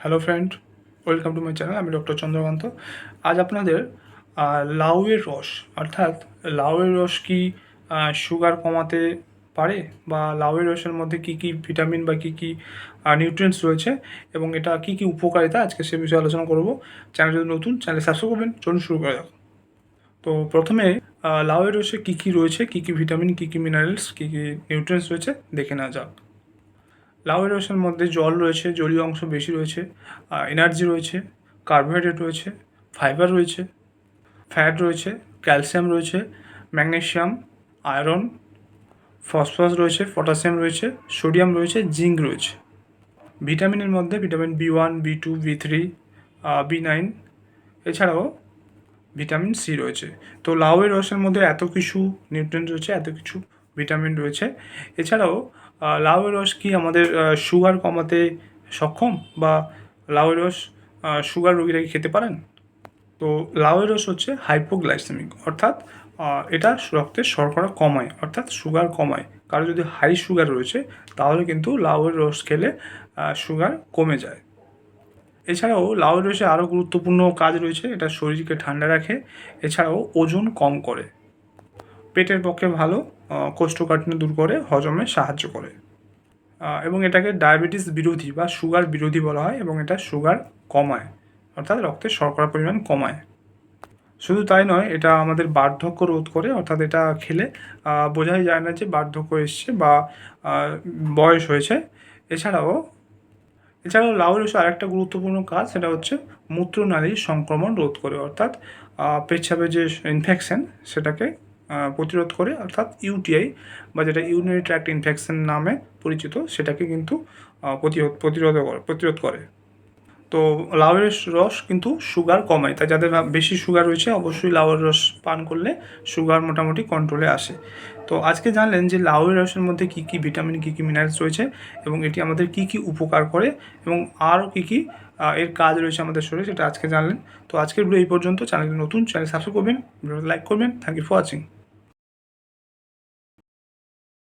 Hello friend, welcome to my channel. আমি doctor Chandrakant. আজ আপনাদের লাউয়ের রস, অর্থাৎ লাউয়ের রস কি সুগার কমাতে পারে, বা লাউয়ের রসের মধ্যে কী কী ভিটামিন বা কী কী নিউট্রিয়েন্টস রয়েছে এবং এটা কী কী উপকারিতা, আজকে সে বিষয়ে আলোচনা করব। চ্যানেল যদি নতুন, চ্যানেল সাবস্ক্রাইব করবেন। চলুন শুরু করা যাক। তো প্রথমে লাউয়ের রসে কী কী রয়েছে, কী কী ভিটামিন, কী কী মিনারেলস, কী কী নিউট্রিয়েন্টস রয়েছে দেখে নেওয়া যাক। লাউয়ের রসের মধ্যে জল রয়েছে, জলীয় অংশ বেশি রয়েছে, এনার্জি রয়েছে, কার্বোহাইড্রেট রয়েছে, ফাইবার রয়েছে, ফ্যাট রয়েছে, ক্যালসিয়াম রয়েছে, ম্যাগনেসিয়াম, আয়রন, ফসফরাস রয়েছে, পটাশিয়াম রয়েছে, সোডিয়াম রয়েছে, জিঙ্ক রয়েছে। ভিটামিনের মধ্যে ভিটামিন বি1, বি2, বি3, বি9, এছাড়াও ভিটামিন সি রয়েছে। তো লাউয়ের রসের মধ্যে এত কিছু নিউট্রিয়েন্ট রয়েছে, এত কিছু ভিটামিন রয়েছে। এছাড়াও লাউয়ের রস কি আমাদের সুগার কমাতে সক্ষম, বা লাউয়ের রস সুগার রোগীরা কি খেতে পারেন? তো লাউয়ের রস হচ্ছে হাইপোগ্লাইসেমিক, অর্থাৎ এটা রক্তে শর্করা কমায়, অর্থাৎ সুগার কমায়। কারো যদি হাই সুগার রয়েছে তাহলে কিন্তু লাউয়ের রস খেলে সুগার কমে যায়। এছাড়াও লাউয়ের রসে আরও গুরুত্বপূর্ণ কাজ রয়েছে, এটা শরীরকে ঠান্ডা রাখে। এছাড়াও ওজন কম করে, পেটের পক্ষে ভালো, কোষ্ঠকাঠিন্য দূর করে, হজমে সাহায্য করে, এবং এটাকে ডায়াবেটিস বিরোধী বা সুগার বিরোধী বলা হয়, এবং এটা সুগার কমায়, অর্থাৎ রক্তে শর্করার পরিমাণ কমায়। শুধু তাই নয়, এটা আমাদের বার্ধক্য রোধ করে, অর্থাৎ এটা খেলে বোঝাই যায় না যে বার্ধক্য এসছে বা বয়স হয়েছে। এছাড়াও এছাড়াও লাউ রসের আরেকটা গুরুত্বপূর্ণ কাজ, সেটা হচ্ছে মূত্রনালীর সংক্রমণ রোধ করে, অর্থাৎ পেচ্ছাপে যে ইনফেকশন সেটাকে প্রতিরোধ করে, অর্থাৎ ইউটিআই বা যেটা ইউরিনারি ট্র্যাক্ট ইনফেকশন নামে পরিচিত, সেটাকে কিন্তু প্রতিরোধ করে। তো লাউয়ের রস কিন্তু সুগার কমায়, তাই যাদের বেশি সুগার রয়েছে অবশ্যই লাউয়ের রস পান করলে সুগার মোটামুটি কন্ট্রোলে আসে। তো আজকে জানলেন যে লাউয়ের রসের মধ্যে কী কী ভিটামিন, কী কী মিনারেলস রয়েছে, এবং এটি আমাদের কী কী উপকার করে, এবং আরও কী কী এর কাজ রয়েছে আমাদের শরীরে, সেটা আজকে জানলেন। তো আজকের ভিডিও এই পর্যন্ত। চ্যানেলটি নতুন, চ্যানেল সাবস্ক্রাইব করবেন, ভিডিওটা লাইক করবেন। Thank you for watching.